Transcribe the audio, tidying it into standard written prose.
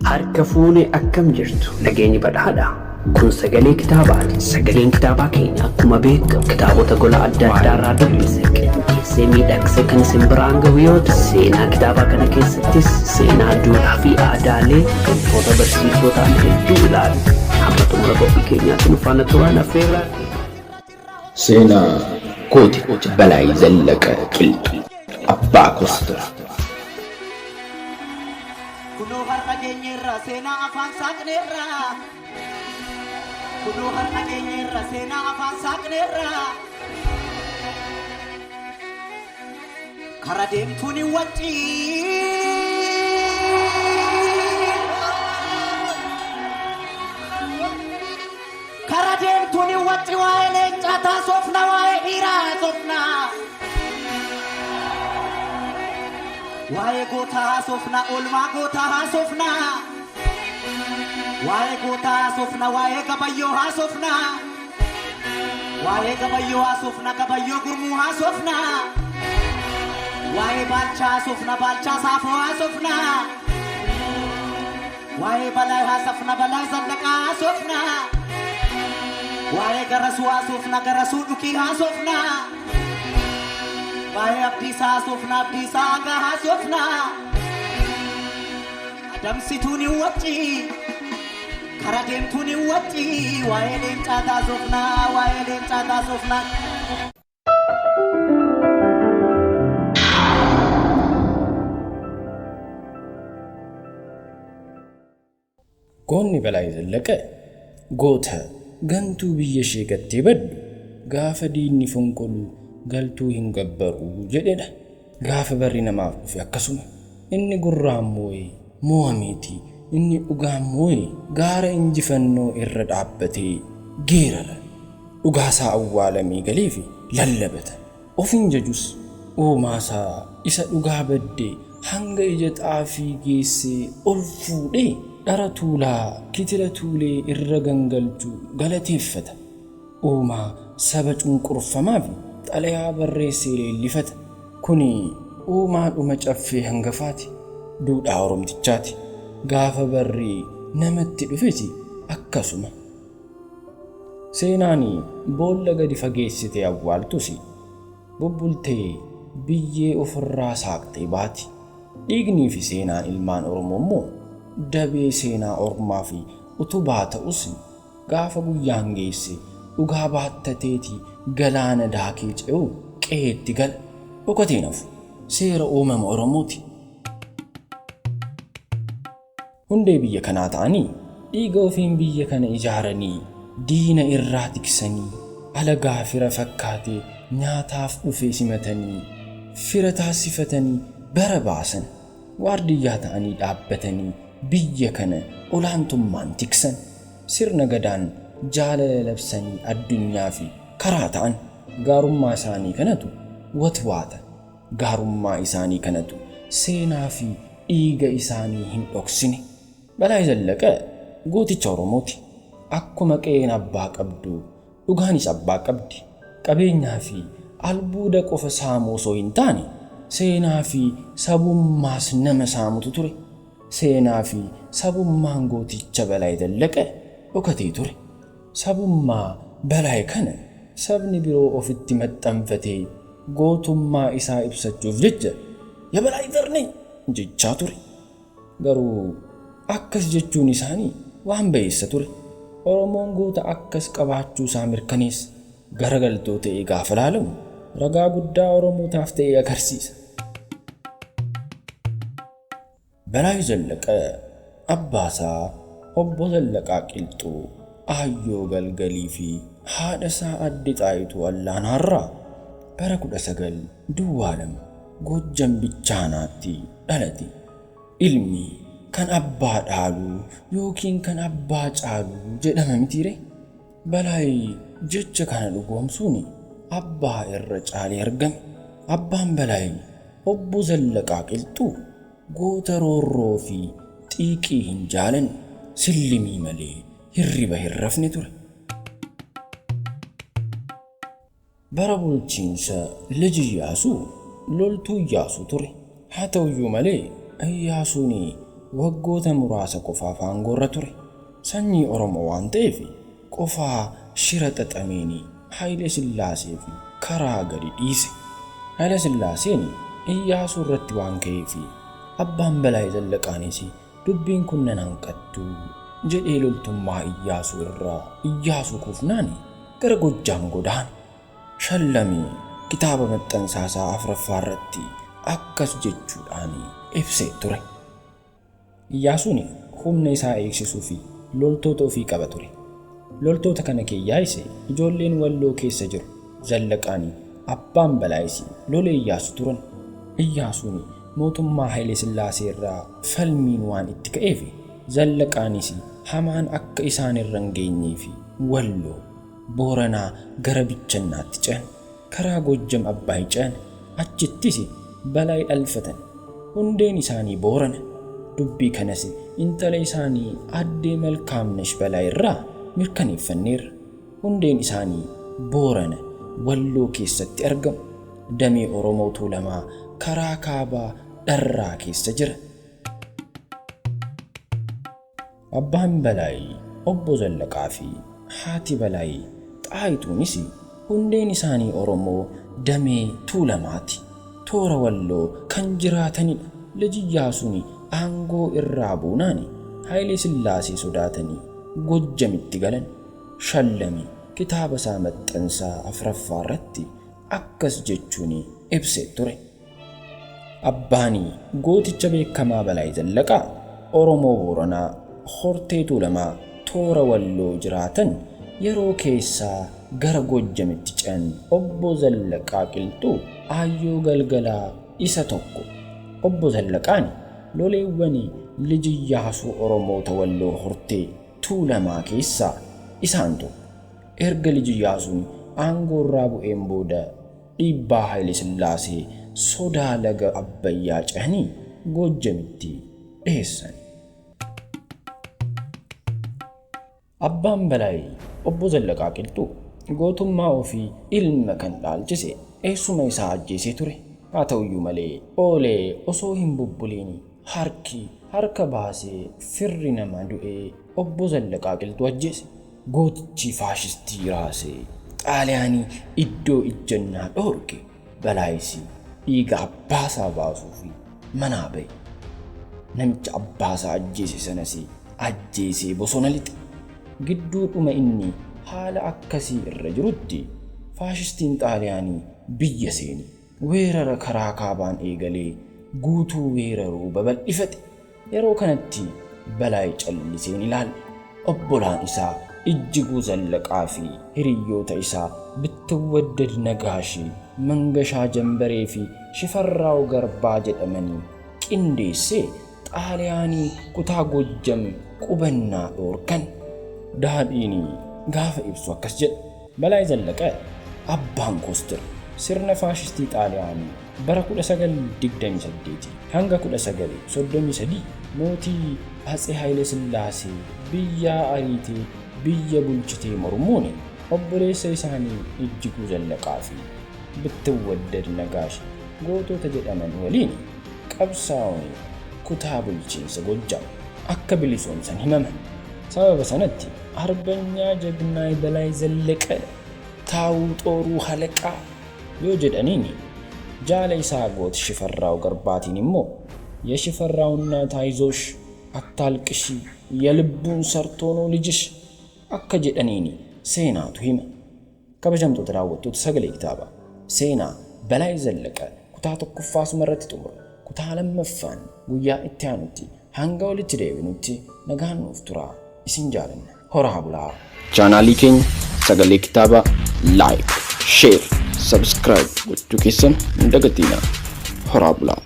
Harka akkam jirtu nageenyi badhaadha. Kun sagalee kitaabaati. Sagaleen kitaabaa keenya akkuma beekamu kitaabota gola adda addaarraa dubbise qindeessee miidhagsee kan isin biraan gahu yoo ta'u, seenaa kitaabaa kana keessattis seenaa duudhaa fi aadaalee wantoota barsiisootaan hedduu ilaalu. Hamma xumura qophii keenyaatti nu faana turaan affeerraa. Seenaa kooti Balaay Zallaqa Qilxuu Abbaa Kostra. Kunoo har'a keenyarra seenaa afaan saaqneerra. Kunoo har'a keenyarra seenaa afaan saaqneerra. Kara deemtuun wacci. Kara deemtuun wacci waa'ee leencaa taasofna waa'ee dhiiraa haasofna. Waa'ee gootaa haasofna oolmaa gootaa haasofna. Waa'ee gootaa haasofna waa'ee gabayyoo haasofna. Waa'ee gabayyoo haasofna gabayyoo gurmuu haasofna. Waa'ee baalchaa haasofna baalchaa saafoo haasofna. Waa'ee Balaay haasofna Balaay Zallaqaa haasofna. Waa'ee garasuu haasofna garasuu dhukii haasofna. Waa'ee Abdiisaa haasofna Abdiisaa Agaa haasofna. Adamsituun wacci. Kara deemtuun wacci. Waa'ee leencaa haasofna waa'ee leencaa haasofna. Goonni Balaay Zallaqa goota gantuu biyya ishee gattee baddu gaafa diinni fonqolu galtuu hin gabbaru jedhedha. Gaafa barri namaaf dhufe akkasuma inni gurraan moo'ameeti inni dhugaan gaara injifannoo irra dhaabbatee geerara dhugaasaa awwaalamee galee fi lallabata ofin jajus uumaasaa isa dhugaa baddee hanga ija xaafii geessee ol fuudhee dhara tuulaa kitila tuulee irra gangalchuu galateeffata. Uumaa saba cunqurfamaa fi xalayaa barreessee leellifata. Kuni uumaa dhuma caffee hangafaati duudhaa Oromtichaati. Gaafa barri namatti dhufeti akkasuma. Seenaan boolla gadi fageessitee awwaaltus bubbultee biyyee ofirraa saaqtee baati. Dhiignii fi seenaan ilmaan Oromoo immoo dabee seenaa ormaa fi utubaa ta'us gaafa guyyaan geesse dhugaa baattateeti galaana daakee ce'u qeetti gala dhokatee nafu seera uumama Oromooti. Hundee biyya kanaa ta'anii dhiiga ofiin biyya kana ijaaranii diina irraa tiksanii alagaa fira fakkaatee nyaataaf dhufee simatanii fira taasifatanii bara baasan waardiyyaa ta'anii dhaabbatanii biyya kana olaantummaan tiksan sirna gadaan jaalala labsanii addunyaa fi karaa ta'an gaarummaa isaanii kanatu watwaata. Gaarummaa isaanii kanatu seenaa fi dhiiga isaanii hin dhoksine. Balaay Zallaqa gooticha Oromooti. Akkuma qe'een abbaa qabdu dhugaanis abbaa qabdi. Qabeenyaa fi albuuda qofa saamuu osoo hin taane seenaa fi sabummaas nama saamutu ture. Seenaa fi sabummaan gooticha Balaay Zallaqa dhokatee ture. Sabummaa Balaay kana sabni biroo ofitti maxxanfatee gootummaa isaa ibsachuuf jecha ya Balaay Zarnee jechaa ture. Garuu akkas jechuun isaanii waan bayeessa ture. Oromoon goota akkas qabaachuu isaa mirkaneessa. Garagaltoo ta'ee gaafa laalamu ragaa guddaa Oromootaaf ta'ee agarsiisa. Balaay Zallaqa abbaasaa obbo Zallaqaa Qilxuu Aayyoo Galgalii fi haadha isaa Aadde Xaayituu Allaanaarraa bara 19 Goojjam Bichaanaatti dhalate. Ilmi kan abbaa dhaaluu yookiin kan abbaa caaluu jedhama mitiire. Balaay jecha kana dhugoomsuun abbaa irra caalee argame. Abbaan Balaay obbo Zallaqaa Qilxuu goota roorroo fi xiiqii hin jaalanne sillimii malee hirriba hin rafne ture. Bara bulchiinsa liji Iyyaasuu loltuu Iyyaasuu ture. Haa ta'uyyuu malee Iyyaasuun waggoota muraasa qofaaf aangoorra ture. Sanyii Oromoo waan ta'eef qofaa shira xaxameenii Haayile Sillaasee fi karaa gadi dhiise. Haayile Sillaaseen Iyyaasuu irratti waan ka'eef abbaan Balaay Zallaqaanis dubbiin kun nan hanqattu jedhee loltummaa Iyyaasuu irraa Iyyaasuu kuufnaan gara Gojjaam godaane. Shallamii kitaaba maxxansaasaa 4ffaa irratti akkas jechuudhaan ibsee ture. Iyyaasuun humna isaa eegsisuu fi loltoota ofii qaba ture. Loltoota kana keeyyaa'is ijoolleen Walloo keessa jiru Zallaqaan abbaan Balaayis lolee Iyyaasuu turan. Iyyaasuun mootummaa Haayile Sillaasee irraa falmiin waan itti ka'eef Zallaqaanis hamaan akka isaan irra hin geenyee fi Walloo Booranaa gara Bichannaatti ce'an. Karaa Gojjam Abbaay ce'an. Achittis Balaay dhalfatan. Hundeen isaanii Boorana. Dubbii kanas intala isaanii Addee Malkaamnesh Balaay irraa mirkaneeffanneerra. Hundeen isaanii Boorana Walloo keessatti argamu. Damee Oromoo Tuulamaa karaa kaabaa Dharraa keessa jira. Abbaan Balaay obbo Zallaqaa fi haati Balaay Xaayituunis hundeen isaanii Oromoo damee Tuulamaati. Toora Walloo kan jiraatanidha. Liji Iyyaasuun aangoo irraa buunaan Haayile Sillaasee sodaatanii Gojjamitti galan. Shallami kitaaba isaa maxxansaa 4ffaa irratti akkas jechuun ibsee ture. Abbaani gooticha beekamaa Balaay Zallaqaa Oromoo Booranaa hortee Tuulamaa toora Walloo jiraatan yeroo keessaa gara Gojjamitti ce'an obbo Zallaqaa Qilxuu Aayyoo Galgalaa isa tokko. Obbo Zallaqaan loleewwan liji Iyyaasuu Oromoota Walloo hortee Tuulamaa keessaa isaan tokko. Erga liji Iyyaasuun aangoo irraa bu'een booda dhiibbaa Haayile Sillaasee sodaa laga Abbayyaa ce'anii Gojjamitti dhiyeessan. Abbaan Balaay obbo Zallaqaa Qilxuu gootummaa ofii ilma kan dhaalchise eessuma isaa ajjeesee ture. Haa ta'uyyuu malee oolee osoo hin bubbuliin harka baasee firri nama du'ee obbo Zallaqaa Qilxuu ajjeese. Gootichi faashistii raasee Xaaliyaanii iddoo ijjannaa dhoorge. Balaayis dhiiga abbaasaa baasuu fi manaa ba'e. Namicha abbaasaa ajjeese sanas ajjeesee bosona lixe. Gidduudhuma inni haala akkasii irra jirutti faashistiin Xaaliyaanii biyya seeni. Weerara karaa kaabaan eegalee guutuu weeraruu babal'ifate. Yeroo kanatti Balaay calliseen ilaale. Obbolaan isaa Ijjiguu Zallaqaa fi hiriyyoota isaa Bittawaddad Nagaashii, Mangashaa Jambaree fi Shifarraaw Garbaa jedhamanii qindeessee Xaaliyaanii kutaa Gojjam qubannaa dhoorkan. Daadhiin gaafa ibsu akkas jedha. Balaay Zallaqaa abbaan koostir sirna faashistii Xaaliyaanii bara 1928 hanga 1933 mootii Atsee Haayile Sillaasee biyya ariitee biyya bulchitee mormuun obboleessa isaanii Ijjiguu Zallaqaa fi Bittawaddad Nagaash gootota jedhaman waliin qabsaa'uun kutaa bulchiinsa Gojjam akka bilisoomsan himaman. Sababa sanatti arbanyaa jagnaay Balaay Zallaqaa taa'uu xooruu halaqaa yoo jedhaniin jaala isaa goot Shifarraaw Garbaatiin immoo የሽፈራውና ታይዞሽ አታልቅሺ የልቡን ሰርቶ ነው ልጅሽ akka jedhaniini seenaatu hima. Kabajamtoota daawwattoota sagalee kitaabaa seenaa Balaay Zallaqaa kutaa tokkoffaa sumarratti xumura. Kutaa lammaffaan guyyaa itti aanutti hanga walitti deebinutti nagaan nuuf turaa isin jaalanna. Horaa bulaa. Chaanaalii keenya sagalee kitaabaa like, share, subscribe gochuu keessan hin dagatinaa. Horaa bulaa.